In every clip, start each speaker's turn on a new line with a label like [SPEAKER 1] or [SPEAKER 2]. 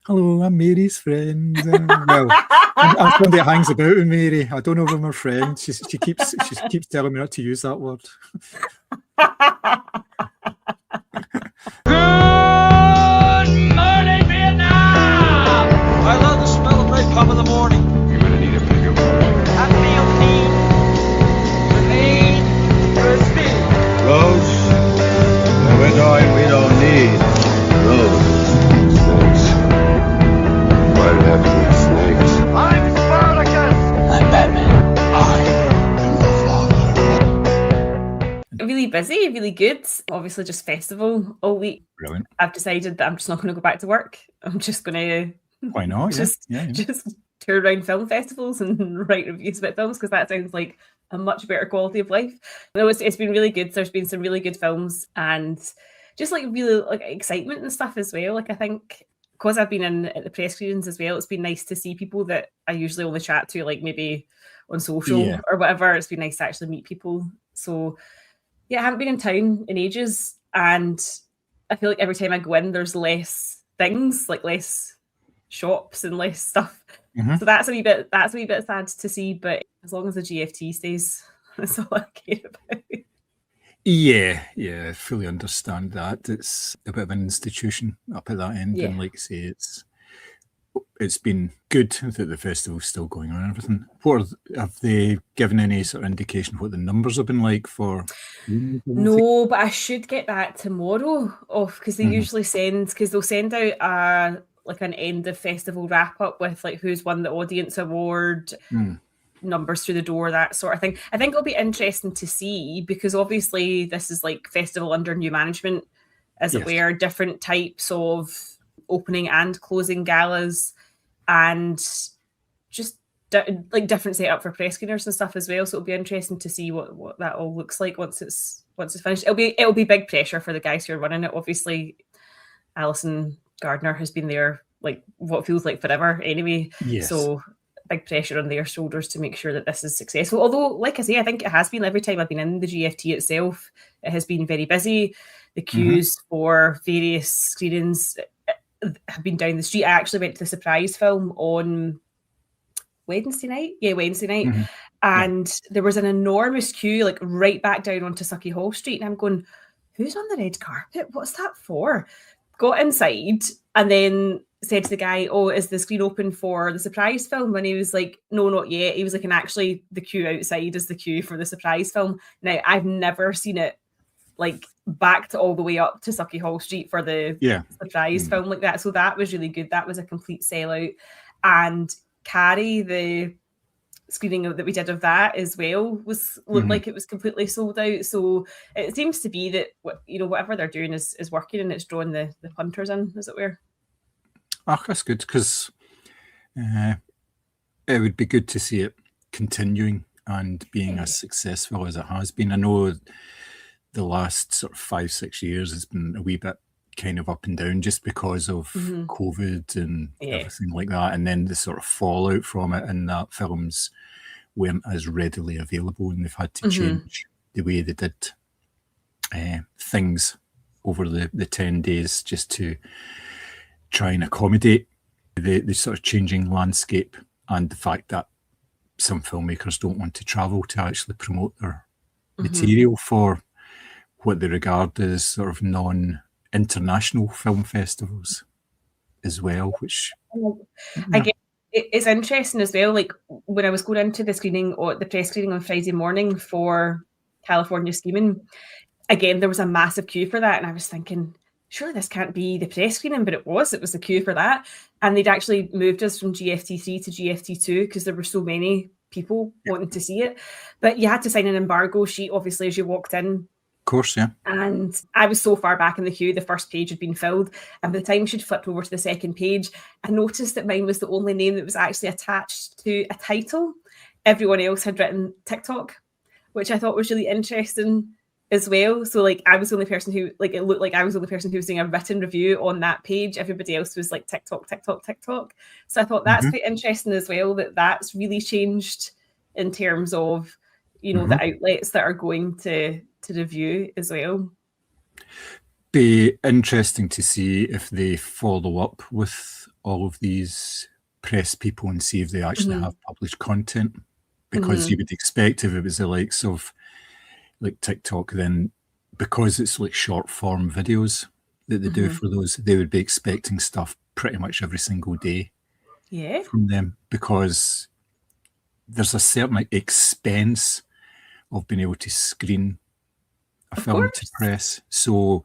[SPEAKER 1] Hello, I'm Mary's friend. Well, I'm somebody that hangs about with Mary. I don't know if I'm her friend. She keeps telling me not to use that word.
[SPEAKER 2] Good morning, Vietnam!
[SPEAKER 3] I love the smell of napalm in the morning.
[SPEAKER 4] You're gonna need a bigger boat.
[SPEAKER 2] I feel need for speed.
[SPEAKER 4] Roads? Where we're going, we don't need roads. Snakes. Why'd it have to be snakes?
[SPEAKER 2] I'm Spartacus!
[SPEAKER 5] I'm Batman.
[SPEAKER 4] I am the father.
[SPEAKER 6] Really busy, really good. Obviously, just festival all week.
[SPEAKER 1] Brilliant.
[SPEAKER 6] I've decided that I'm just not going to go back to work. I'm just going to
[SPEAKER 1] Why not?
[SPEAKER 6] just tour around film festivals and write reviews about films, because that sounds like a much better quality of life. No, it's been really good. There's been some really good films and just like really like excitement and stuff as well. Like I think because I've been in at the press screenings as well, it's been nice to see people that I usually only chat to, like maybe on social or whatever. It's been nice to actually meet people. So yeah, I haven't been in town in ages, and I feel like every time I go in, there's less things, like less shops and less stuff.
[SPEAKER 1] Mm-hmm.
[SPEAKER 6] So that's a wee bit sad to see. But as long as the GFT stays, that's all I care about.
[SPEAKER 1] Yeah, I fully understand that. It's a bit of an institution up at that end, and like I say, it's been good that the festival's still going on and everything. Have they given any sort of indication what the numbers have been like for?
[SPEAKER 6] No, but I should get that tomorrow off, because they usually send, because they'll send out like an end of festival wrap up with like who's won the audience award, numbers through the door, that sort of thing. I think it'll be interesting to see, because obviously this is like festival under new management, as it were, different types of opening and closing galas, and just like different setup for press screeners and stuff as well. So it'll be interesting to see what that all looks like once it's finished. It'll be big pressure for the guys who are running it. Obviously, Alison Gardner has been there like what feels like forever anyway. Yes. So big pressure on their shoulders to make sure that this is successful. Although, like I say, I think it has been. Every time I've been in the GFT itself, it has been very busy. The queues for various screenings have been down the street. I actually went to the surprise film on Wednesday night. And there was an enormous queue, like right back down onto Sucky Hall Street. And I'm going, who's on the red carpet? What's that for? Got inside and then said to the guy, oh, is the screen open for the surprise film? And he was like, no, not yet. He was like, and actually the queue outside is the queue for the surprise film. Now, I've never seen it like backed all the way up to Sucky Hall Street for the surprise film like that. So that was really good. That was a complete sellout. And Carrie, the screening that we did of that as well, looked like it was completely sold out. So it seems to be that whatever they're doing is working, and it's drawing the punters in, as it were.
[SPEAKER 1] Oh, that's good, because it would be good to see it continuing and being as successful as it has been. I know the last sort of 5-6 years has been a wee bit kind of up and down just because of COVID and everything like that, and then the sort of fallout from it, and that films weren't as readily available, and they've had to change the way they did things over the 10 days just to try and accommodate the sort of changing landscape, and the fact that some filmmakers don't want to travel to actually promote their material for what they regard as sort of non-international film festivals as well, which
[SPEAKER 6] I guess it's interesting as well. Like when I was going into the screening or the press screening on Friday morning for California Scheming, again, there was a massive queue for that, and I was thinking, surely this can't be the press screening, but it was the queue for that. And they'd actually moved us from GFT3 to GFT2 because there were so many people wanting to see it. But you had to sign an embargo sheet, obviously, as you walked in.
[SPEAKER 1] Of course, yeah.
[SPEAKER 6] And I was so far back in the queue, the first page had been filled. And by the time she'd flipped over to the second page, I noticed that mine was the only name that was actually attached to a title. Everyone else had written TikTok, which I thought was really interesting as well. So like I was the only person who, like, it looked like I was the only person who was doing a written review on that page. Everybody else was like TikTok. So I thought that's quite interesting as well, that that's really changed in terms of, the outlets that are going to review as well.
[SPEAKER 1] Be interesting to see if they follow up with all of these press people and see if they actually have published content, because you would expect if it was the likes of like TikTok, then because it's like short form videos that they do for those, they would be expecting stuff pretty much every single day from them, because there's a certain expense of being able to screen a film to press. So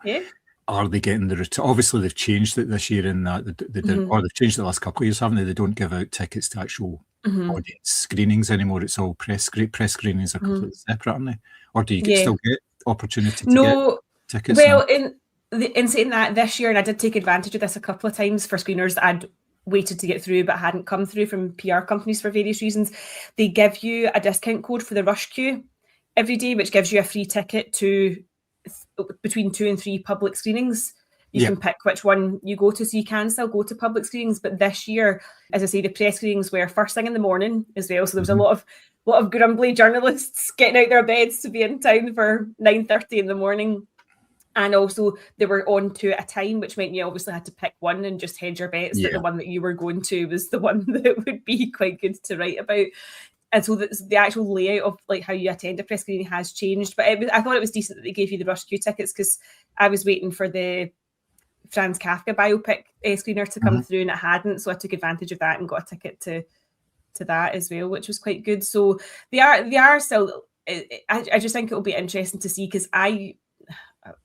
[SPEAKER 1] are they getting the return? Obviously they've changed it this year in that they did, or they've changed it the last couple of years, haven't they? They don't give out tickets to actual audience screenings anymore. It's all press screenings are completely separate, aren't they? Or do you still get opportunity to get tickets?
[SPEAKER 6] Well, in saying that, this year, and I did take advantage of this a couple of times for screeners that I'd waited to get through but hadn't come through from PR companies for various reasons, they give you a discount code for the rush queue every day, which gives you a free ticket to between 2 and 3 public screenings. You can pick which one you go to, so you can still go to public screenings. But this year, as I say, the press screenings were first thing in the morning as well. So there was a lot of grumbly journalists getting out their beds to be in town for 9:30 in the morning. And also they were on to a time, which meant you obviously had to pick one and just hedge your bets that the one that you were going to was the one that would be quite good to write about. And so the actual layout of like how you attend a press screening has changed. But I thought it was decent that they gave you the rush queue tickets, because I was waiting for the Franz Kafka biopic screener to come through and it hadn't. So I took advantage of that and got a ticket to that as well, which was quite good. So they are still, I just think it'll be interesting to see, because I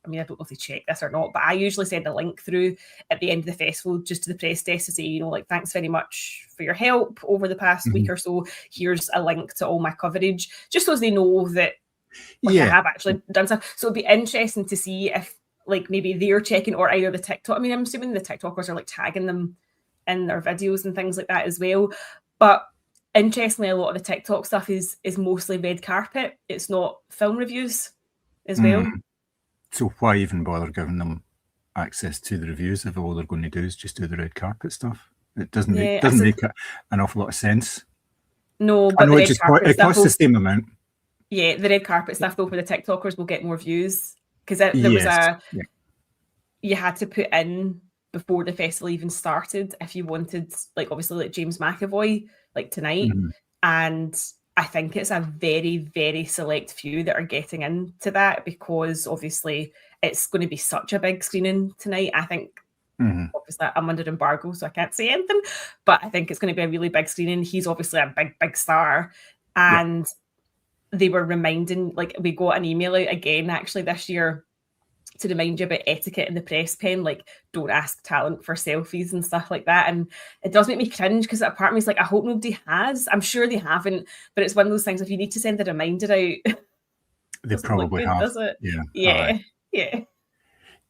[SPEAKER 6] mean, I don't know if they check this or not, but I usually send a link through at the end of the festival just to the press desk to say, you know, like, thanks very much for your help over the past week or so. Here's a link to all my coverage, just so as they know that I have actually done stuff. So it'd be interesting to see if, like, maybe they're checking, or either the TikTok. I mean, I'm assuming the TikTokers are like tagging them in their videos and things like that as well. But interestingly, a lot of the TikTok stuff is mostly red carpet. It's not film reviews as well.
[SPEAKER 1] So why even bother giving them access to the reviews if all they're going to do is just do the red carpet stuff? It doesn't make an awful lot of sense.
[SPEAKER 6] No, but
[SPEAKER 1] it costs the same amount.
[SPEAKER 6] Yeah, the red carpet stuff though for the TikTokers will get more views, because there was you had to put in before the festival even started if you wanted, like, obviously like James McAvoy like tonight, and I think it's a very, very select few that are getting into that, because obviously it's going to be such a big screening tonight. I think, obviously I'm under embargo, so I can't say anything, but I think it's going to be a really big screening. He's obviously a big, big star. And they were reminding, like, we got an email out again, actually, this year to remind you about etiquette in the press pen, like, don't ask talent for selfies and stuff like that. And it does make me cringe, because a part of me is like, I hope nobody has. I'm sure they haven't, but it's one of those things, if you need to send a reminder out,
[SPEAKER 1] they probably have.
[SPEAKER 6] Does it?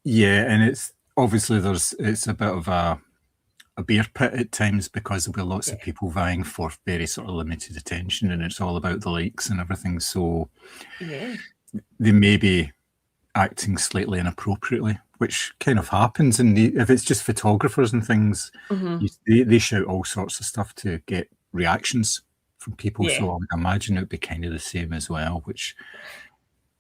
[SPEAKER 1] Yeah, and it's obviously it's a bit of a bear pit at times, because there'll be lots of people vying for very sort of limited attention, and it's all about the likes and everything. So they may be acting slightly inappropriately, which kind of happens. And if it's just photographers and things, they shout all sorts of stuff to get reactions from people. So I would imagine it would be kind of the same as well, which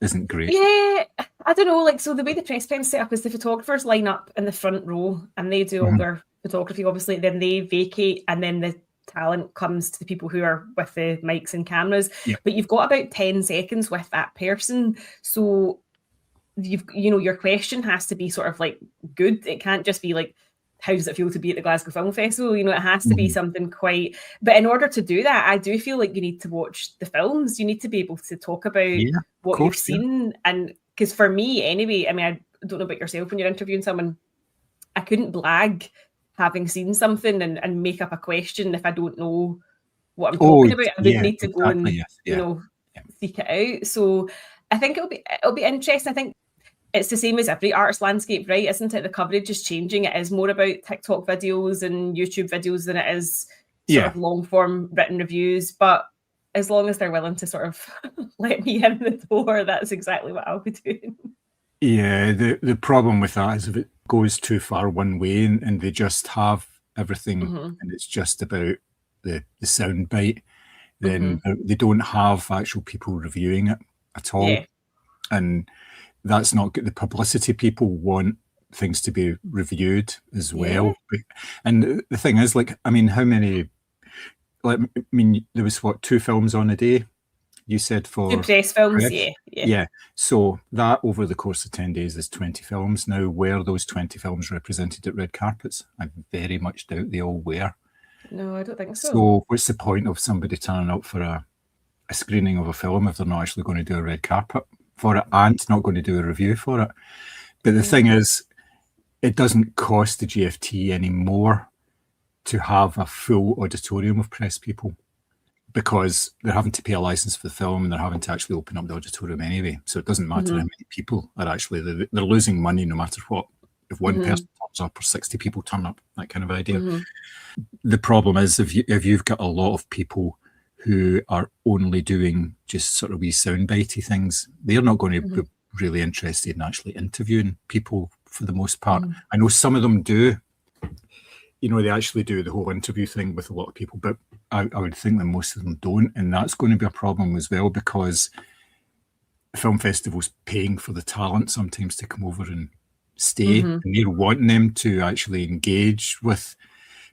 [SPEAKER 1] isn't great.
[SPEAKER 6] Yeah, I don't know. Like, so the way the press pen's set up is the photographers line up in the front row and they do all their photography, obviously. Then they vacate, and then the talent comes to the people who are with the mics and cameras. But you've got about 10 seconds with that person. So your question has to be sort of like good. It can't just be like, how does it feel to be at the Glasgow Film Festival? You know, it has to be something quite. But in order to do that, I do feel like you need to watch the films. You need to be able to talk about what you've seen. And because for me, anyway, I mean, I don't know about yourself when you're interviewing someone, I couldn't blag having seen something and make up a question if I don't know what I'm talking about. I would need to go and seek it out. So I think it'll be interesting. I think it's the same as every artist landscape, right? Isn't it? The coverage is changing. It is more about TikTok videos and YouTube videos than it is sort of long form written reviews. But as long as they're willing to sort of let me in the door, that's exactly what I'll be doing.
[SPEAKER 1] Yeah, the problem with that is if it goes too far one way and they just have everything and it's just about the sound bite, then they don't have actual people reviewing it at all. And that's not good. The publicity people want things to be reviewed as well. And the thing is, like, I mean, how many? Like, I mean, there was what, 2 films on a day? You said for
[SPEAKER 6] 2 press films,
[SPEAKER 1] press? Yeah. So that over the course of 10 days is 20 films. Now, were those 20 films represented at red carpets? I very much doubt they all were.
[SPEAKER 6] No, I don't think so.
[SPEAKER 1] So what's the point of somebody turning up for a screening of a film if they're not actually going to do a red carpet for it and not going to do a review for it? But the thing is, it doesn't cost the GFT anymore to have a full auditorium of press people, because they're having to pay a license for the film and they're having to actually open up the auditorium anyway. So it doesn't matter how many people are actually, they're losing money no matter what. If one person turns up or 60 people turn up, that kind of idea. The problem is if you've got a lot of people who are only doing just sort of wee soundbitey things, they're not going to be really interested in actually interviewing people for the most part. I know some of them do. You know, they actually do the whole interview thing with a lot of people, but I would think that most of them don't, and that's going to be a problem as well, because film festivals paying for the talent sometimes to come over and stay, and they're wanting them to actually engage with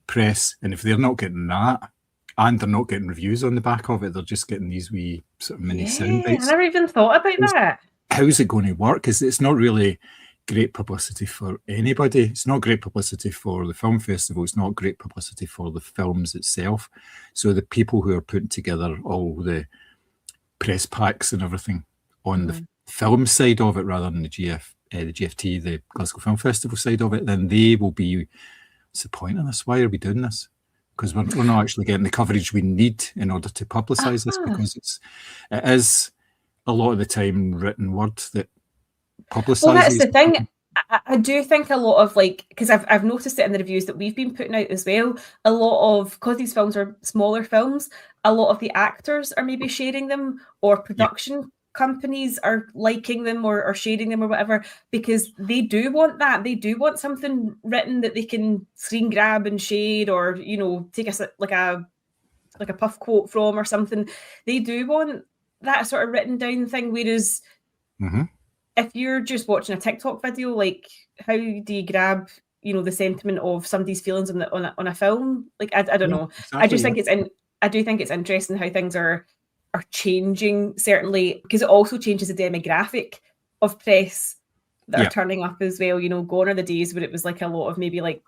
[SPEAKER 1] press, and if they're not getting that, and they're not getting reviews on the back of it, they're just getting these wee sort of mini sound bites.
[SPEAKER 6] I never even thought about that.
[SPEAKER 1] How's it going to work? Because it's not really great publicity for anybody. It's not great publicity for the film festival. It's not great publicity for the films itself. So the people who are putting together all the press packs and everything on the film side of it, rather than the GFT, the Glasgow Film Festival side of it, then they will be, what's the point of this? Why are we doing this? Because we're not actually getting the coverage we need in order to publicise this, because it is a lot of the time written word that publicises.
[SPEAKER 6] Well, that's the thing. I do think a lot of, like, because I've noticed it in the reviews that we've been putting out as well, a lot of, because these films are smaller films, a lot of the actors are maybe sharing them, or production companies are liking them or sharing them or whatever, because they do want that. They do want something written that they can screen grab and share, or, you know, take like a puff quote from or something. They do want that sort of written down thing, whereas if you're just watching a TikTok video, like, how do you grab, you know, the sentiment of somebody's feelings on a film? Like, I don't know. Exactly, I just think I do think it's interesting how things are changing, certainly, because it also changes the demographic of press that are turning up as well. You know, gone are the days where it was like a lot of maybe like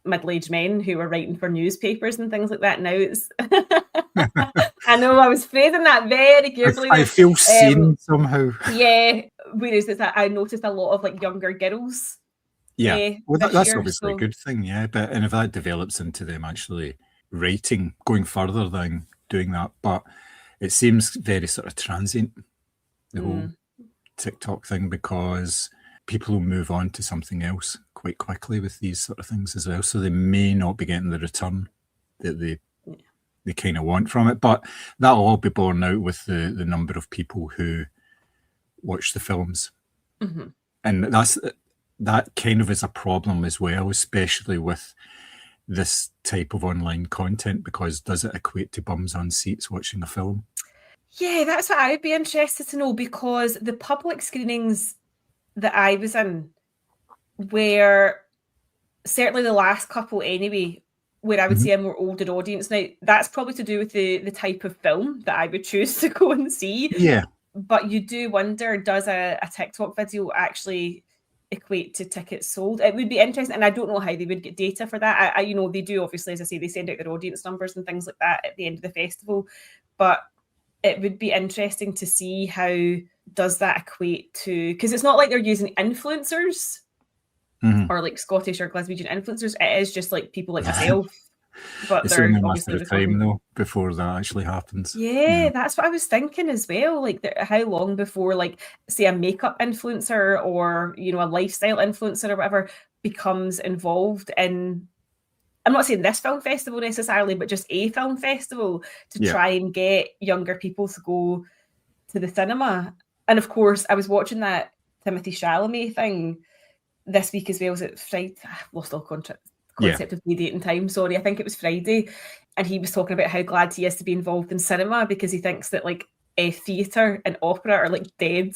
[SPEAKER 6] middle-aged men who were writing for newspapers and things like that. Now it's I know, I was phrasing that very carefully.
[SPEAKER 1] I feel seen somehow.
[SPEAKER 6] Yeah, whereas I noticed a lot of like younger girls.
[SPEAKER 1] Yeah, well, that's obviously a good thing, but and if that develops into them actually writing, going further than doing that, but it seems very sort of transient, the whole TikTok thing, because people will move on to something else quite quickly with these sort of things as well. So they may not be getting the return that they kind of want from it. But that'll all be borne out with the number of people who watch the films. And that kind of is a problem as well, especially with this type of online content, because does it equate to bums on seats watching a film?
[SPEAKER 6] Yeah, that's what I would be interested to know, because the public screenings that I was in were certainly the last couple anyway, where I would see a more older audience. Now, that's probably to do with the type of film that I would choose to go and see.
[SPEAKER 1] Yeah.
[SPEAKER 6] But you do wonder, does a TikTok video actually equate to tickets sold? It would be interesting, and I don't know how they would get data for that. I you know, they do, obviously, as I say, they send out their audience numbers and things like that at the end of the festival, but it would be interesting to see how does that equate to, because it's not like they're using influencers or like Scottish or Glaswegian influencers. It is just like people like myself. But
[SPEAKER 1] it's only a matter of time though before that actually happens.
[SPEAKER 6] Yeah, that's what I was thinking as well. Like, how long before, like, say, a makeup influencer or, you know, a lifestyle influencer or whatever becomes involved in, I'm not saying this film festival necessarily, but just a film festival to try and get younger people to go to the cinema. And of course, I was watching that Timothy Chalamet thing this week as well. Was it Friday? I've lost all concept of the date and time. Sorry, I think it was Friday. And he was talking about how glad he is to be involved in cinema, because he thinks that like theatre and opera are like dead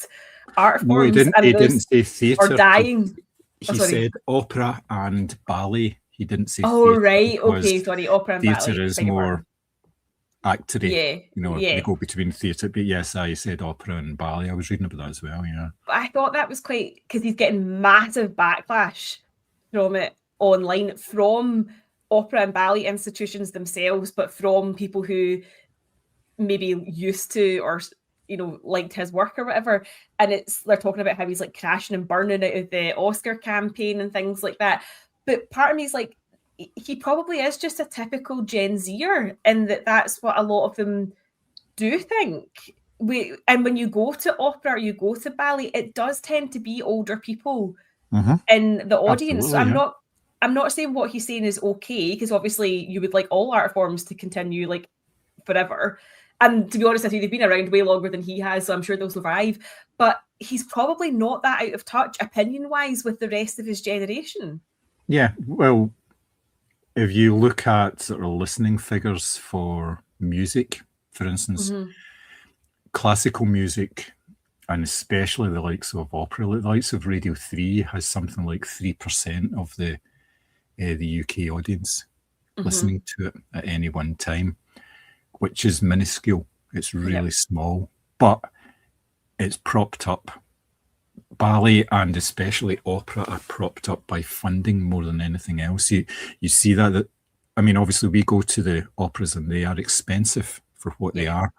[SPEAKER 6] art forms.
[SPEAKER 1] No, he didn't say theatre.
[SPEAKER 6] Or dying.
[SPEAKER 1] He
[SPEAKER 6] sorry.
[SPEAKER 1] said opera and ballet. He didn't say
[SPEAKER 6] Oh,
[SPEAKER 1] theatre
[SPEAKER 6] right.
[SPEAKER 1] because
[SPEAKER 6] Okay, sorry. Opera and
[SPEAKER 1] theatre
[SPEAKER 6] ballet.
[SPEAKER 1] is
[SPEAKER 6] Beg your
[SPEAKER 1] more
[SPEAKER 6] pardon.
[SPEAKER 1] actory.
[SPEAKER 6] Yeah,
[SPEAKER 1] They
[SPEAKER 6] yeah.
[SPEAKER 1] go between theatre. But yes, I said opera and ballet. I was reading about that as well, yeah.
[SPEAKER 6] But I thought that was quite, because he's getting massive backlash from it online, from opera and ballet institutions themselves, but from people who maybe used to or liked his work or whatever. And they're talking about how he's like crashing and burning out of the Oscar campaign and things like that. But part of me is like, he probably is just a typical Gen Zer, and that's what a lot of them do think. And when you go to opera or you go to ballet, it does tend to be older people in the audience. So
[SPEAKER 1] Absolutely,
[SPEAKER 6] I'm not saying what he's saying is okay, because obviously you would like all art forms to continue like forever. And to be honest with you, they've been around way longer than he has, so I'm sure they'll survive. But he's probably not that out of touch, opinion-wise, with the rest of his generation.
[SPEAKER 1] Yeah, well, if you look at sort of listening figures for music, for instance, classical music, and especially the likes of opera, the likes of Radio 3 has something like 3% of the UK audience listening to it at any one time, which is minuscule. It's really small, but it's propped up. Ballet and especially opera are propped up by funding more than anything else. You see that I mean, obviously we go to the operas and they are expensive for what they are.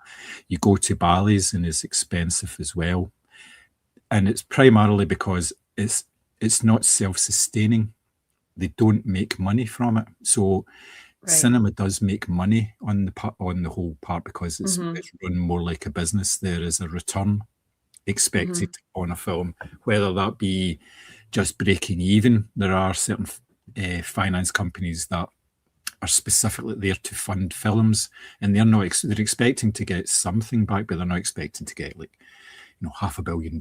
[SPEAKER 1] You go to ballets and it's expensive as well. And it's primarily because it's not self-sustaining. They don't make money from it. So cinema does make money on the whole part because it's run more like a business. There is a return expected on a film, whether that be just breaking even. There are certain finance companies that are specifically there to fund films, and they're expecting to get something back, but they're not expecting to get like $500 million,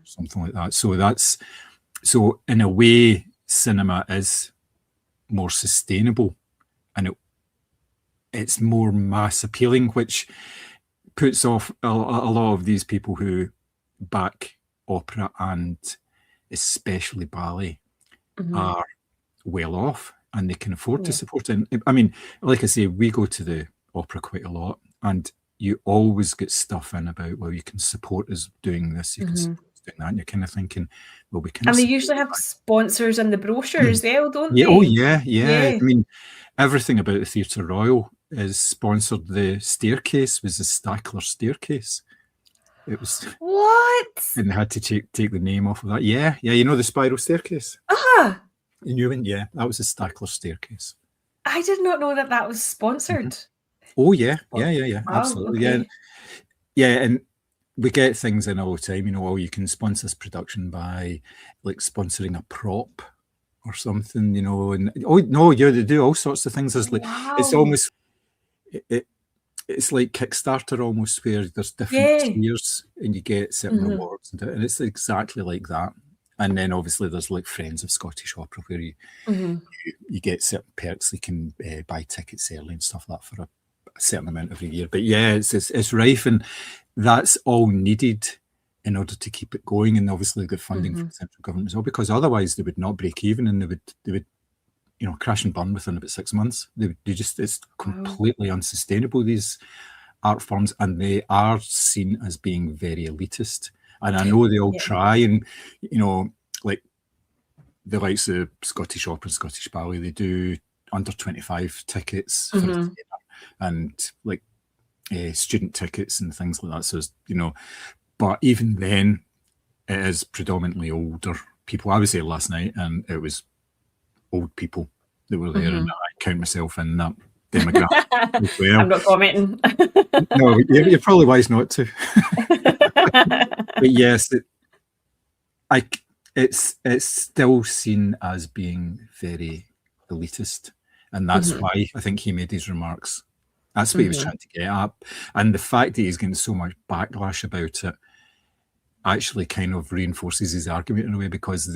[SPEAKER 1] something like that. So in a way, cinema is more sustainable, and it's more mass appealing, which puts off a lot of these people who back opera and especially ballet are well off and they can afford to support it. I mean, like I say, we go to the opera quite a lot, and you always get stuff in about, well, you can support us doing this, you can support us doing that, and you're kind of thinking, well, we can.
[SPEAKER 6] And they usually have sponsors in the brochure as well, don't they?
[SPEAKER 1] Oh yeah. I mean, everything about the Theatre Royal is sponsored. The staircase was the Stackler staircase. It was
[SPEAKER 6] what?
[SPEAKER 1] And they had to take the name off of that. Yeah, you know the spiral staircase. And you went, yeah, that was the Stackler staircase.
[SPEAKER 6] I did not know that was sponsored.
[SPEAKER 1] Oh yeah, absolutely,
[SPEAKER 6] okay.
[SPEAKER 1] yeah, and we get things in all the time. You can sponsor this production by like sponsoring a prop or something, and they do all sorts of things. There's like it's almost it's like Kickstarter almost, where there's different tiers and you get certain rewards, and it's exactly like that. And then obviously there's like Friends of Scottish Opera, where you get certain perks. They can buy tickets early and stuff like that for a certain amount every year. But yeah, it's rife, and that's all needed in order to keep it going. And obviously the funding from the central government as well, because otherwise they would not break even, and they would crash and burn within about 6 months. It's completely unsustainable, these art forms, and they are seen as being very elitist. And I know they all try, and like the likes of Scottish Opera and Scottish Ballet, they do under 25 tickets for a theatre, and like student tickets and things like that. So but even then, it is predominantly older people. I was there last night, and it was old people that were there, and I count myself in that demographic as well.
[SPEAKER 6] I'm not commenting.
[SPEAKER 1] No, you're probably wise not to. But yes, it's still seen as being very elitist, and that's why I think he made his remarks. That's what he was trying to get at, and the fact that he's getting so much backlash about it actually kind of reinforces his argument in a way, because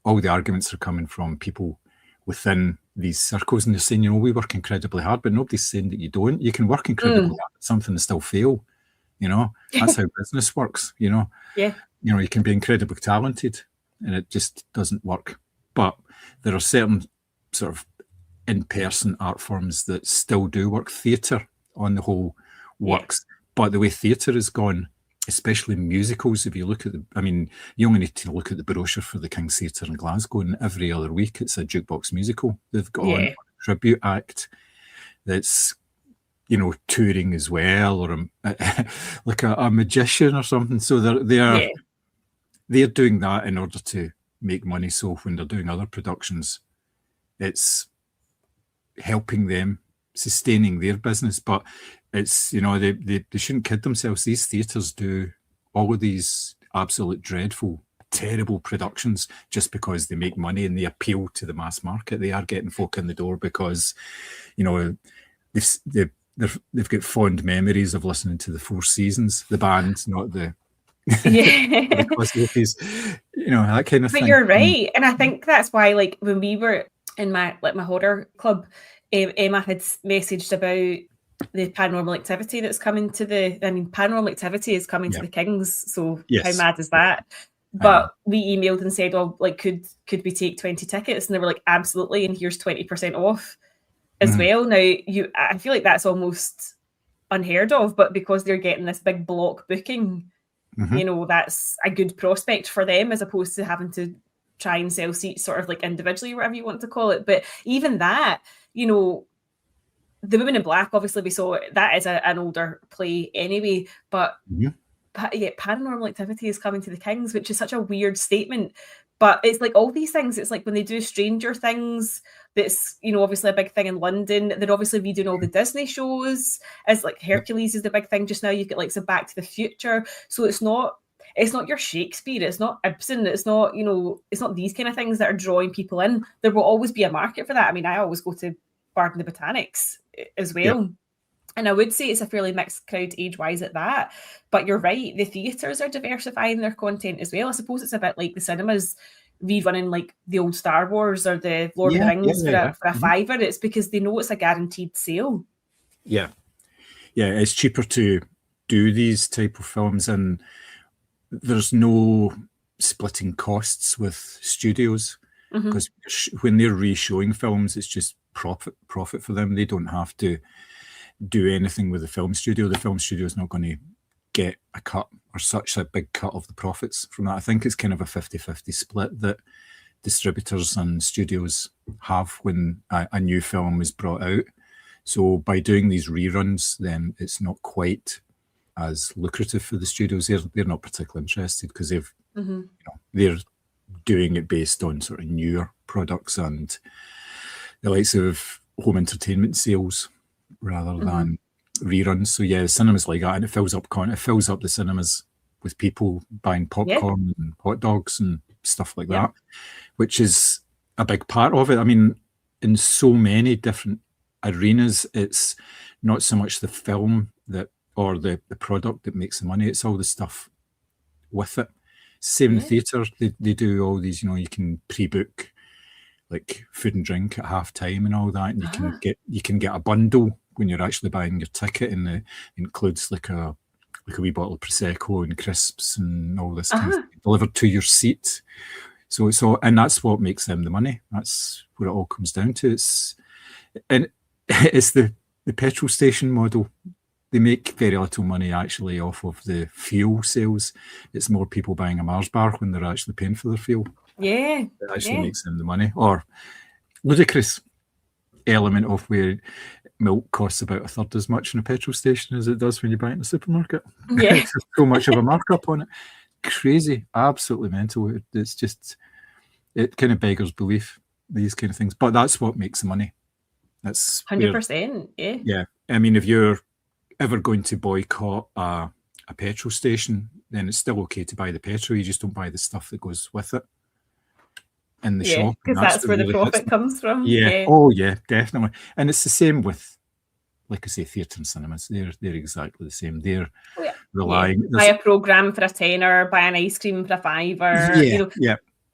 [SPEAKER 1] all the arguments are coming from people within these circles, and they're saying, we work incredibly hard, but nobody's saying that you don't. You can work incredibly hard at something and still fail. That's how business works. You can be incredibly talented and it just doesn't work. But there are certain sort of in-person art forms that still do work. Theatre, on the whole, works. But the way theatre has gone, especially musicals, if you look at you only need to look at the brochure for the King's Theatre in Glasgow, and every other week it's a jukebox musical. They've got on a tribute act that's, touring as well, or like a magician or something. So they're doing that in order to make money. So when they're doing other productions, it's helping them, sustaining their business. But it's, they shouldn't kid themselves. These theatres do all of these absolute dreadful, terrible productions just because they make money and they appeal to the mass market. They are getting folk in the door because, they've got fond memories of listening to the Four Seasons, the band, not the the cosmetics, that kind of thing.
[SPEAKER 6] But you're right, and I think that's why, like, when we were in my horror club, Emma had messaged about the Paranormal Activity that's coming to Paranormal Activity is coming to the Kings, so how mad is that? But we emailed and said, "Oh, like, could we take 20 tickets?" And they were like, "Absolutely, and here's 20% off as well." Now, I feel like that's almost unheard of, but because they're getting this big block booking, that's a good prospect for them, as opposed to having to try and sell seats sort of like individually, whatever you want to call it. But even that, The Woman in Black, obviously we saw that is an older play anyway, but Paranormal Activity is coming to the Kings, which is such a weird statement. But it's like all these things, it's like when they do Stranger Things, that's, obviously a big thing in London. They're obviously redoing all the Disney shows. It's like Hercules is the big thing just now. You get like some Back to the Future. So it's not your Shakespeare, it's not Ibsen, it's not, it's not these kind of things that are drawing people in. There will always be a market for that. I mean, I always go to Bard and the Botanics as well. Yep. And I would say it's a fairly mixed crowd age-wise at that. But you're right, the theatres are diversifying their content as well. I suppose it's a bit like the cinemas rerunning like the old Star Wars or the Lord of the Rings for a fiver. It's because they know it's a guaranteed sale. Yeah.
[SPEAKER 1] Yeah, it's cheaper to do these type of films, and there's no splitting costs with studios, because when they're re-showing films, it's just profit for them. They don't have to do anything with the film studio. The film studio is not going to get a cut or such a big cut of the profits from that. I think it's kind of a 50-50 split that distributors and studios have when a new film is brought out. So by doing these reruns, then it's not quite as lucrative for the studios. They're not particularly interested because they're doing it based on sort of newer products and the likes of home entertainment sales rather than reruns. So the cinema's like that, and it fills up the cinemas with people buying popcorn and hot dogs and stuff like that, which is a big part of it. I mean, in so many different arenas, it's not so much the film or the product that makes the money, it's all the stuff with it. Same in the theatre, they do all these, you can pre-book like food and drink at half time and all that, and you can get a bundle when you're actually buying your ticket, and it includes like a wee bottle of Prosecco and crisps and all this kind of thing delivered to your seat. So and that's what makes them the money. That's what it all comes down to. It's the petrol station model. They make very little money actually off of the fuel sales. It's more people buying a Mars bar when they're actually paying for their fuel.
[SPEAKER 6] Yeah.
[SPEAKER 1] It actually makes them the money. Or ludicrous element of where milk costs about a third as much in a petrol station as it does when you buy it in a supermarket.
[SPEAKER 6] Yeah.
[SPEAKER 1] There's so much of a markup on it. Crazy, absolutely mental. It's just, it kind of beggars belief, these kind of things. But that's what makes the money. That's
[SPEAKER 6] 100%.
[SPEAKER 1] Yeah. I mean, if you're ever going to boycott a petrol station, then it's still okay to buy the petrol. You just don't buy the stuff that goes with it in the shop.
[SPEAKER 6] Because that's where the profit comes from.
[SPEAKER 1] Yeah. Oh, yeah, definitely. And it's the same with, like I say, theatre and cinemas. They're exactly the same. They're relying.
[SPEAKER 6] Yeah. Buy a programme for a tenner, buy an ice cream for a fiver.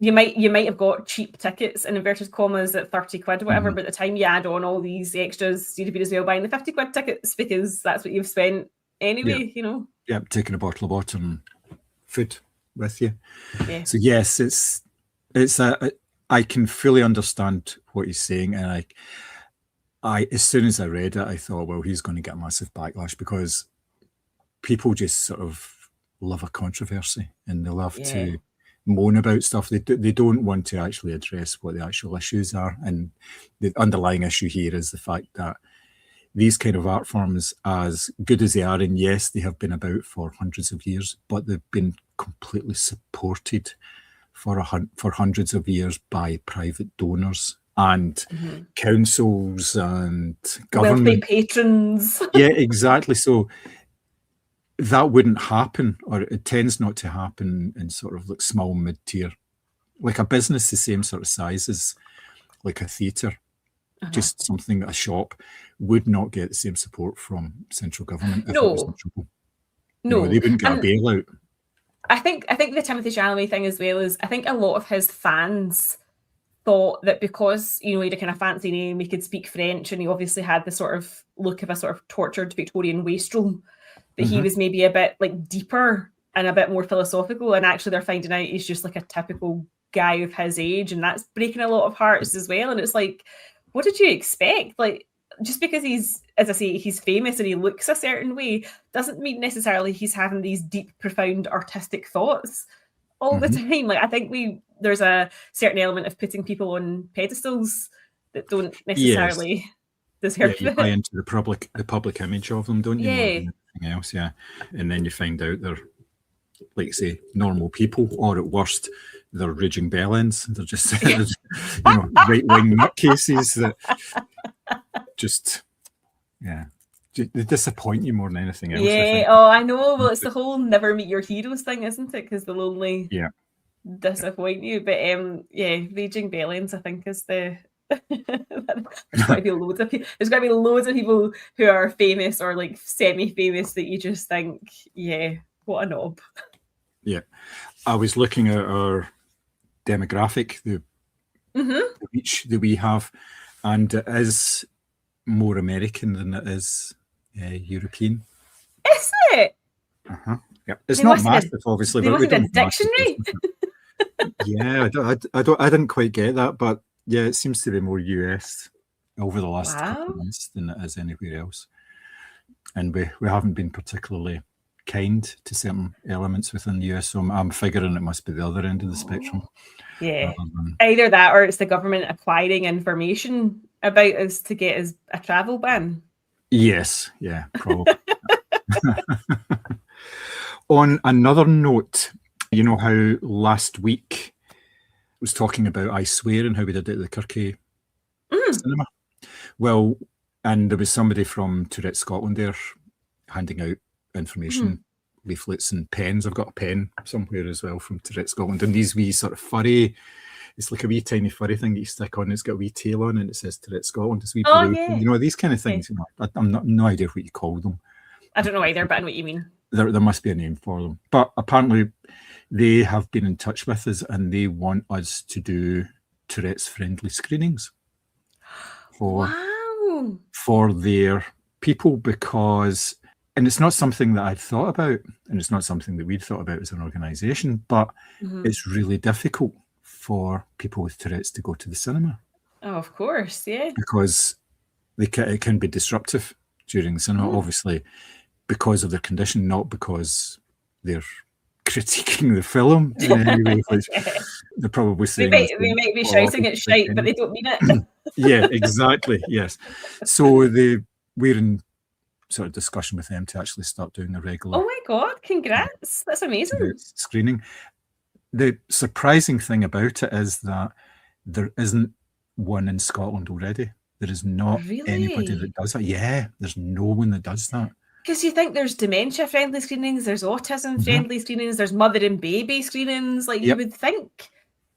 [SPEAKER 6] You might have got cheap tickets in inverted commas at 30 quid or whatever, but at the time you add on all these extras, you'd be as well buying the 50 quid tickets because that's what you've spent anyway,
[SPEAKER 1] Yeah, taking a bottle of water and food with you.
[SPEAKER 6] Yeah.
[SPEAKER 1] So yes, I can fully understand what he's saying, and I as soon as I read it, I thought, well, he's going to get a massive backlash because people just sort of love a controversy and they love to moan about stuff. They don't want to actually address what the actual issues are. And the underlying issue here is the fact that these kind of art forms, as good as they are, and yes, they have been about for hundreds of years, but they've been completely supported for hundreds of years by private donors and councils and government.
[SPEAKER 6] Wealthy patrons.
[SPEAKER 1] Yeah, exactly. So that wouldn't happen, or it tends not to happen in sort of like small mid-tier, like a business the same sort of size as like a theatre, just something, a shop would not get the same support from central government if it was in trouble.
[SPEAKER 6] No,
[SPEAKER 1] they wouldn't get a bailout.
[SPEAKER 6] I think the Timothy Chalamet thing as well is, I think a lot of his fans thought that because, you know, he had a kind of fancy name, he could speak French, and he obviously had the sort of look of a sort of tortured Victorian wastrel, that he was maybe a bit like deeper and a bit more philosophical, and actually they're finding out he's just like a typical guy of his age, and that's breaking a lot of hearts as well. And it's like, what did you expect? Like, just because he's, as I say, he's famous and he looks a certain way doesn't mean necessarily he's having these deep, profound artistic thoughts all the time. Like, I think there's a certain element of putting people on pedestals that don't necessarily deserve
[SPEAKER 1] you
[SPEAKER 6] it.
[SPEAKER 1] buy into the public image of them, don't you?
[SPEAKER 6] Yeah.
[SPEAKER 1] More than anything else, and then you find out they're, like, say, normal people, or at worst, they're raging bellends. They're just, right-wing nutcases that just, they disappoint you more than anything else.
[SPEAKER 6] Yeah, I know. Well, it's the whole never meet your heroes thing, isn't it? Because they'll only disappoint you. But raging bellends, I think, is the. There's got to be loads of people. There's got to be loads of people who are famous or like semi-famous that you just think, what a knob. Yeah,
[SPEAKER 1] I was looking at our demographic, the reach that we have, and it is more American than it is European.
[SPEAKER 6] Is it?
[SPEAKER 1] Yeah, it's not massive, obviously, but we don't.
[SPEAKER 6] Dictionary.
[SPEAKER 1] I didn't quite get that, but yeah, it seems to be more US over the last couple of months than it is anywhere else, and we haven't been particularly kind to certain elements within the US, so I'm figuring it must be the other end of the spectrum.
[SPEAKER 6] Yeah, either that or it's the government acquiring information about us to get us a travel ban.
[SPEAKER 1] Yes, yeah, probably. On another note, you know how last week I was talking about I Swear and how we did it at the Kirky cinema? Well, and there was somebody from Tourette Scotland there handing out information, leaflets and pens. I've got a pen somewhere as well from Tourette Scotland, and these wee sort of furry, it's like a wee tiny furry thing that you stick on, it's got a wee tail on and it says Tourette Scotland. It's wee blue, you know, these kind of things. You know, I'm no idea what you call them.
[SPEAKER 6] I don't know either, but I know what you mean.
[SPEAKER 1] There must be a name for them, but apparently they have been in touch with us and they want us to do Tourette's friendly screenings for their people, because, and it's not something that I'd thought about, and it's not something that we'd thought about as an organisation, but it's really difficult for people with Tourette's to go to the cinema. Oh,
[SPEAKER 6] of course, yeah.
[SPEAKER 1] Because it can be disruptive during the cinema, obviously, because of their condition, not because they're critiquing the film in any way. They're probably saying
[SPEAKER 6] they might be shouting at shite, but they don't mean it.
[SPEAKER 1] Yeah, exactly. Yes. So we're in sort of discussion with them to actually start doing a regular.
[SPEAKER 6] Oh my God! Congrats! That's amazing.
[SPEAKER 1] Screening. The surprising thing about it is that there isn't one in Scotland already. There is not anybody that does that. Yeah, there's no one that does that.
[SPEAKER 6] Because you think there's dementia-friendly screenings, there's autism-friendly screenings, there's mother and baby screenings. Like, you would think,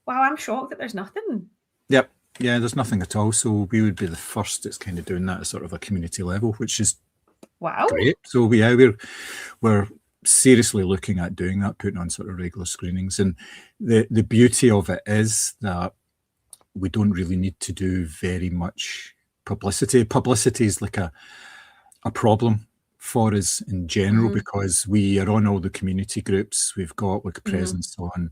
[SPEAKER 6] wow, I'm shocked that there's nothing.
[SPEAKER 1] Yep. Yeah, there's nothing at all. So we would be the first that's kind of doing that at sort of a community level, which is great. So we're seriously looking at doing that, putting on sort of regular screenings. And the beauty of it is that we don't really need to do very much publicity. Publicity is like a problem for us in general, because we are on all the community groups. We've got like a presence on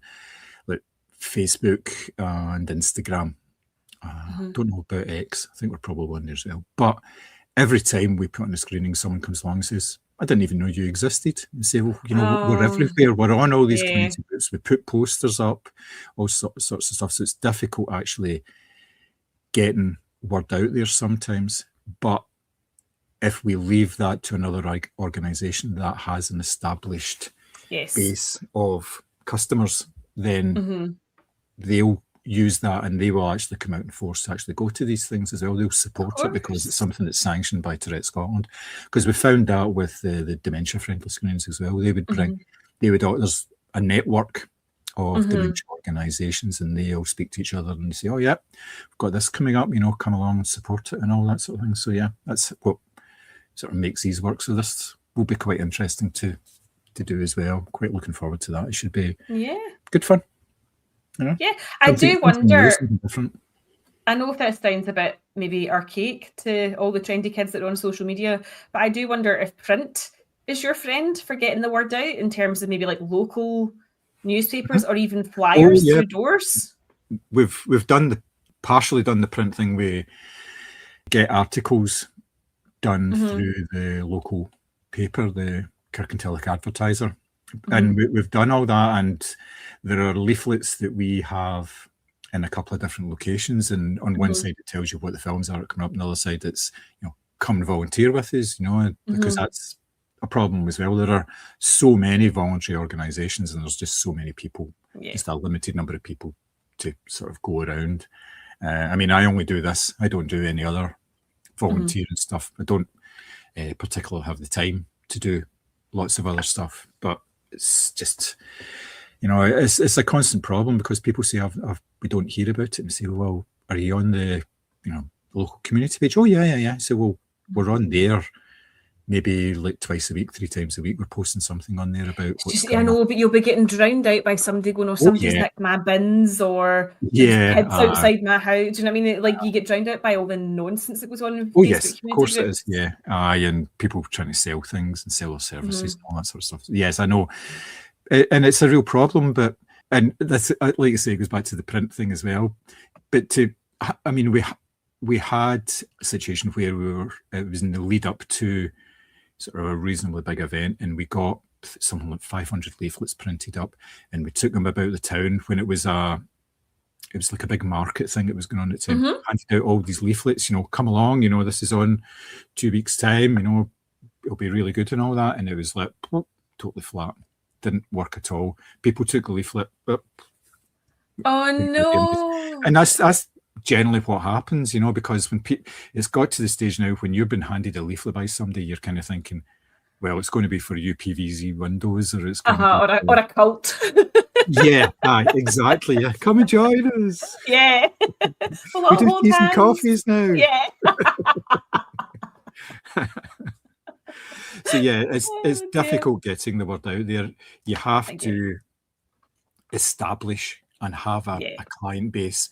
[SPEAKER 1] like Facebook and Instagram. Don't know about X. I think we're probably on there as well. But every time we put on a screening, someone comes along and says, I didn't even know you existed. And say, well, we're everywhere. We're on all these community groups. We put posters up, all sorts of stuff. So it's difficult actually getting word out there sometimes. But if we leave that to another organisation that has an established base of customers, then they'll use that and they will actually come out in force to actually go to these things as well. They'll support it because it's something that's sanctioned by Tourette Scotland. Because we found that with the dementia-friendly screenings as well. They would bring, there's a network of dementia organisations and they'll speak to each other and they say, oh yeah, we've got this coming up, come along and support it and all that sort of thing. So yeah, that's what sort of makes these work. So this will be quite interesting to do as well. Quite looking forward to that. It should be good fun.
[SPEAKER 6] Yeah, I do wonder. I know if that sounds a bit maybe archaic to all the trendy kids that are on social media, but I do wonder if print is your friend for getting the word out in terms of maybe like local newspapers or even flyers through doors.
[SPEAKER 1] We've partially done the print thing. We get articles done through the local paper, the Kirkintilloch Advertiser. And we've done all that, and there are leaflets that we have in a couple of different locations. And on one side, it tells you what the films are coming up. On the other side, it's come and volunteer with us, because that's a problem as well. There are so many voluntary organisations, and there's just so many people, just a limited number of people to sort of go around. I mean, I only do this. I don't do any other volunteering stuff. I don't particularly have the time to do lots of other stuff, but it's just, it's a constant problem because people say, we don't hear about it, and say, well, are you on the, local community page? Oh, yeah. So, well, we're on there maybe like twice a week, 3 times a week. We're posting something on there about what's
[SPEAKER 6] I know, but you'll be getting drowned out by somebody going, oh, somebody's nicked my bins, or kids outside my house. Do you know what I mean? Like, you get drowned out by all the nonsense that goes on.
[SPEAKER 1] Oh, yes, of course it is. Yeah. And people trying to sell things and sell their services and all that sort of stuff. Yes, I know. And it's a real problem, and that's, like I say, it goes back to the print thing as well. But we had a situation where it was in the lead up to sort of a reasonably big event, and we got something like 500 leaflets printed up, and we took them about the town when it was like a big market thing that was going on at the time. Handed out all these leaflets, come along, this is on 2 weeks' time, it'll be really good and all that. And it was like totally flat. Didn't work at all. People took the leaflet.
[SPEAKER 6] Oh no.
[SPEAKER 1] And that's generally what happens, because when it's got to the stage now when you've been handed a leaflet by somebody, you're kind of thinking, well, it's going to be for UPVZ windows, or it's going to be
[SPEAKER 6] or a cult.
[SPEAKER 1] Yeah, exactly. Yeah, come and join us.
[SPEAKER 6] Yeah,
[SPEAKER 1] we do teas and coffees now.
[SPEAKER 6] Yeah.
[SPEAKER 1] So yeah, it's difficult getting the word out there. You have to establish and have a client base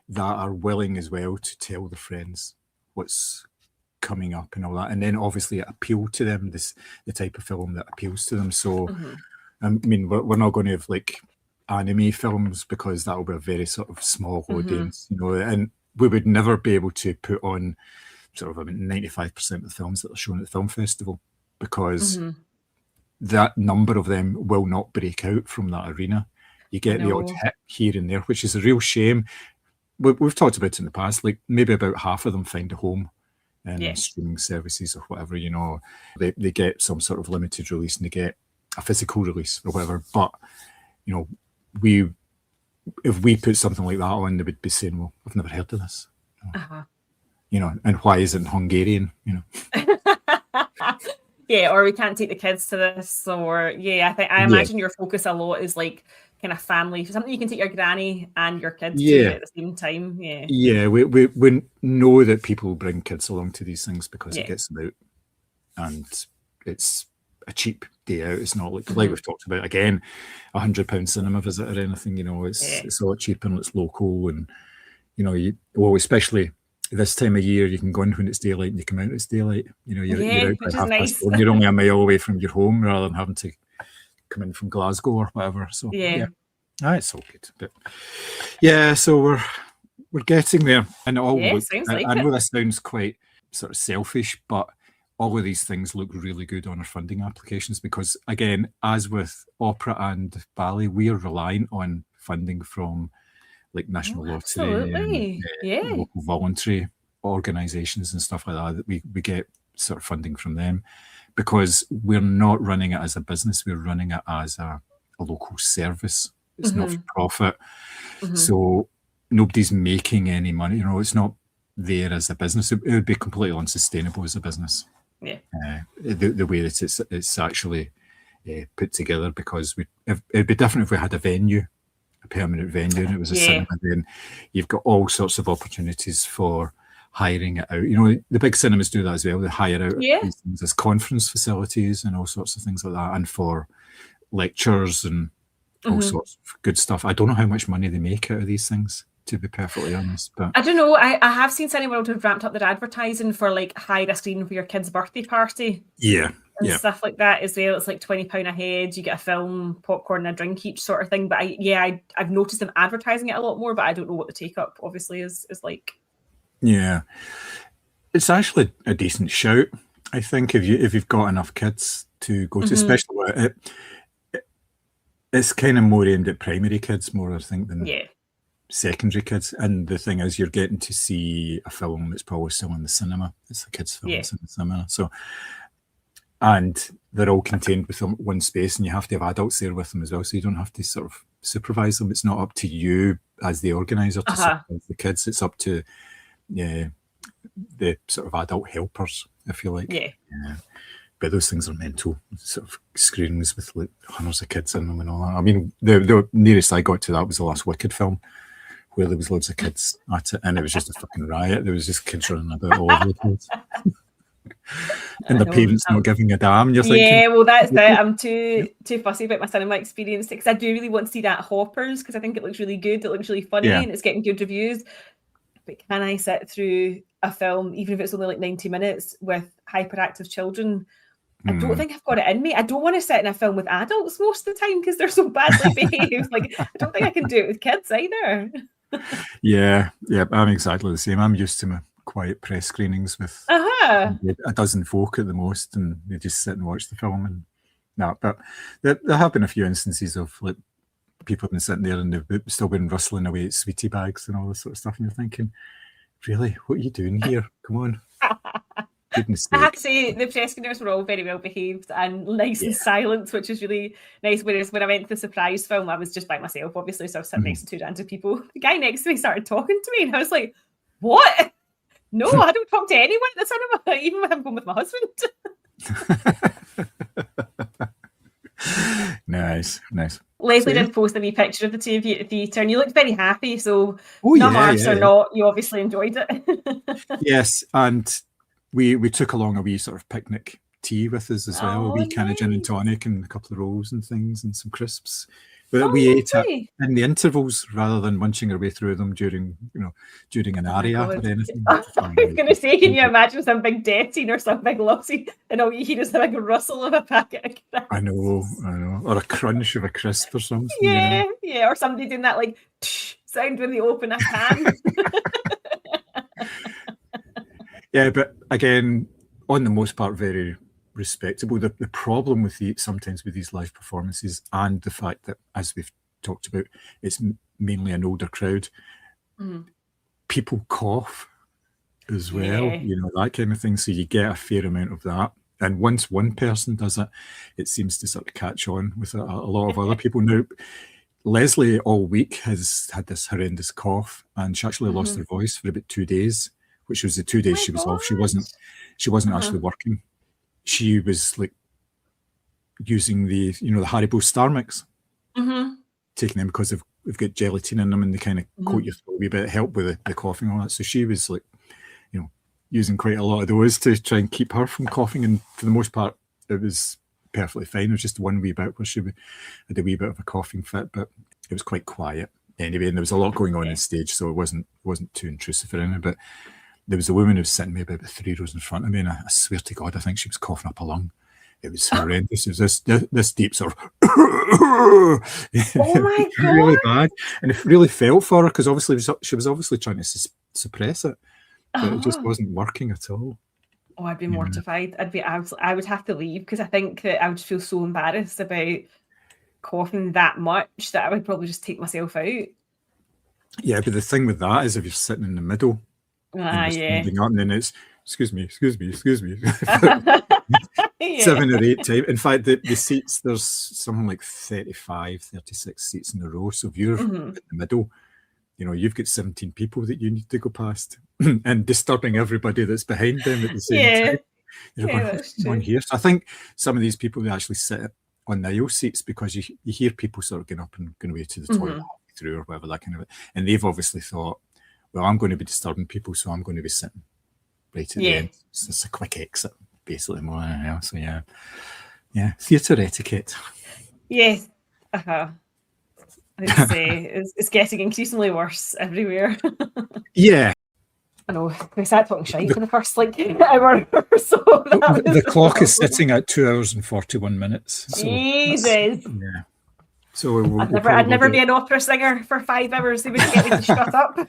[SPEAKER 1] that are willing as well to tell their friends what's coming up and all that, and then obviously appeal to them, the type of film that appeals to them. So I mean, we're not going to have like anime films because that will be a very sort of small audience, and we would never be able to put on sort of 95% of the films that are shown at the film festival, because that number of them will not break out from that arena. You get the odd hit here and there, which is a real shame. We've talked about it in the past, like maybe about half of them find a home in streaming services or whatever, they get some sort of limited release and they get a physical release or whatever. But, if we put something like that on, they would be saying, well, I've never heard of this. And why is it in Hungarian,
[SPEAKER 6] Yeah, or we can't take the kids to this, or I imagine your focus a lot is like kind of family, something you can take your granny and your kids to at the same time.
[SPEAKER 1] We know that people bring kids along to these things because it gets them out, and it's a cheap day out. It's not like we've talked about again, £100 cinema visit or anything. It's a lot cheaper and it's local, and especially this time of year, you can go in when it's daylight and you come out when it's daylight. You're out by 4:30. You're only a mile away from your home rather than having to come in from Glasgow or whatever. So It's all good. But yeah, so we're getting there, and it all
[SPEAKER 6] Yeah,
[SPEAKER 1] looks.
[SPEAKER 6] sounds
[SPEAKER 1] I
[SPEAKER 6] like
[SPEAKER 1] know
[SPEAKER 6] it.
[SPEAKER 1] this sounds quite sort of selfish, but all of these things look really good on our funding applications because, again, as with opera and ballet, we are reliant on funding from like National Lottery and
[SPEAKER 6] Absolutely. Yeah.
[SPEAKER 1] local voluntary organisations and stuff like that. That we get sort of funding from them because we're not running it as a business; we're running it as a local service. It's not for profit, so nobody's making any money. You know, it's not there as a business. It would be completely unsustainable as a business.
[SPEAKER 6] Yeah.
[SPEAKER 1] The way that it's actually put together, because it'd be different if we had a venue, a permanent venue, and it was a cinema. Then you've got all sorts of opportunities for hiring it out. You know, the big cinemas do that as well. They hire out these things as conference facilities and all sorts of things like that, and for lectures and all sorts of good stuff. I don't know how much money they make out of these things, to be perfectly honest. But
[SPEAKER 6] I don't know. I have seen Cineworld have ramped up their advertising for like hire a screen for your kid's birthday party. And stuff like that as well. It's like £20 a head. You get a film, popcorn, and a drink each, sort of thing. But I've noticed them advertising it a lot more. But I don't know what the take up obviously is like.
[SPEAKER 1] Yeah, it's actually a decent shout. I think if you've got enough kids to go to, especially it's kind of more aimed at primary kids, more I think than secondary kids. And the thing is, you're getting to see a film that's probably still in the cinema. It's a kids' film that's in the cinema. So, and they're all contained within one space, and you have to have adults there with them as well. So you don't have to sort of supervise them. It's not up to you as the organizer to supervise the kids. It's up to the sort of adult helpers, if you like. But those things are mental, sort of screenings with like hundreds of kids in them and all that. I mean, the nearest I got to that was the last Wicked film, where there was loads of kids at it, and it was just a fucking riot. There was just kids running about all over the place. And the parents not giving a damn. And you're thinking,
[SPEAKER 6] well, that's it. I'm too fussy about my cinema experience because I do really want to see that Hoppers because I think it looks really good. It looks really funny and it's getting good reviews. But can I sit through a film, even if it's only like 90 minutes, with hyperactive children? I don't think I've got it in me. I don't want to sit in a film with adults most of the time because they're so badly behaved. Like, I don't think I can do it with kids either.
[SPEAKER 1] Yeah, I'm exactly the same. I'm used to my quiet press screenings with a dozen folk at the most, and they just sit and watch the film. And but there have been a few instances of like people have been sitting there and they've still been rustling away at sweetie bags and all this sort of stuff, and you're thinking, really, what are you doing here? Come on. Goodness
[SPEAKER 6] I have to say the press screeners were all very well behaved and nice and silent, which is really nice. Whereas when I went to the surprise film, I was just by myself, obviously, so I was sitting next to two random people. The guy next to me started talking to me, and I was like, "What? No, I don't talk to anyone at the cinema, even when I'm going with my husband." Nice. Leslie did post a wee picture of the two of you at the theatre, and you looked very happy. So, or not, you obviously enjoyed it.
[SPEAKER 1] Yes, and we took along a wee sort of picnic tea with us as well, a wee kind of gin and tonic and a couple of rolls and things and some crisps. But we ate it in the intervals rather than munching our way through them during an aria or anything.
[SPEAKER 6] I was going to say, can you imagine some big death scene or some big lossy, and all you hear is the big rustle of a packet of crisps?
[SPEAKER 1] I know, or a crunch of a crisp or something.
[SPEAKER 6] Yeah, or somebody doing that like sound when they open a can.
[SPEAKER 1] Yeah, but again, on the most part, very respectable. The problem with sometimes with these live performances, and the fact that, as we've talked about, it's mainly an older crowd. People cough as well, that kind of thing. So you get a fair amount of that. And once one person does it, it seems to sort of catch on with a lot of other people. Now, Leslie all week has had this horrendous cough, and she actually lost her voice for about 2 days, which was the 2 days she was off. She wasn't actually working. She was like using the Haribo Star Mix, taking them because we've got gelatin in them and they kind of coat your throat a wee bit, help with the coughing and all that. So she was like, using quite a lot of those to try and keep her from coughing. And for the most part, it was perfectly fine. It was just one wee bit where she had a wee bit of a coughing fit, but it was quite quiet anyway. And there was a lot going on in stage, so it wasn't too intrusive or anything. But there was a woman who was sitting maybe about 3 rows in front of me, and I swear to God, I think she was coughing up a lung. It was horrendous. It was this deep sort of oh
[SPEAKER 6] my
[SPEAKER 1] really
[SPEAKER 6] God.
[SPEAKER 1] bad, and it really felt for her because obviously she was obviously trying to suppress it, but it just wasn't working at all.
[SPEAKER 6] Oh, I'd be mortified. I would have to leave because I think that I would feel so embarrassed about coughing that much that I would probably just take myself out.
[SPEAKER 1] Yeah, but the thing with that is if you're sitting in the middle and you're standing up, and then it's excuse me.
[SPEAKER 6] Yeah.
[SPEAKER 1] 7 or 8 times. In fact, the seats, there's something like 35, 36 seats in a row. So if you're in the middle, you know, you've got 17 people that you need to go past and disturbing everybody that's behind them at the same time. You're going, what's going on here? So I think some of these people, they actually sit on the aisle seats because you hear people sort of getting up and going away to the toilet through or whatever, that kind of it. And they've obviously thought, well, I'm going to be disturbing people, so I'm going to be sitting right at the end. So it's a quick exit, basically, more than anything else. So yeah, theatre etiquette.
[SPEAKER 6] Yes. It's getting increasingly worse everywhere.
[SPEAKER 1] Yeah.
[SPEAKER 6] I know. We sat talking shite for the first hour or so.
[SPEAKER 1] The clock is sitting at 2 hours and 41 minutes. So
[SPEAKER 6] Jesus.
[SPEAKER 1] Yeah. So I'd
[SPEAKER 6] never be an opera singer for 5 hours. They wouldn't get me to shut up.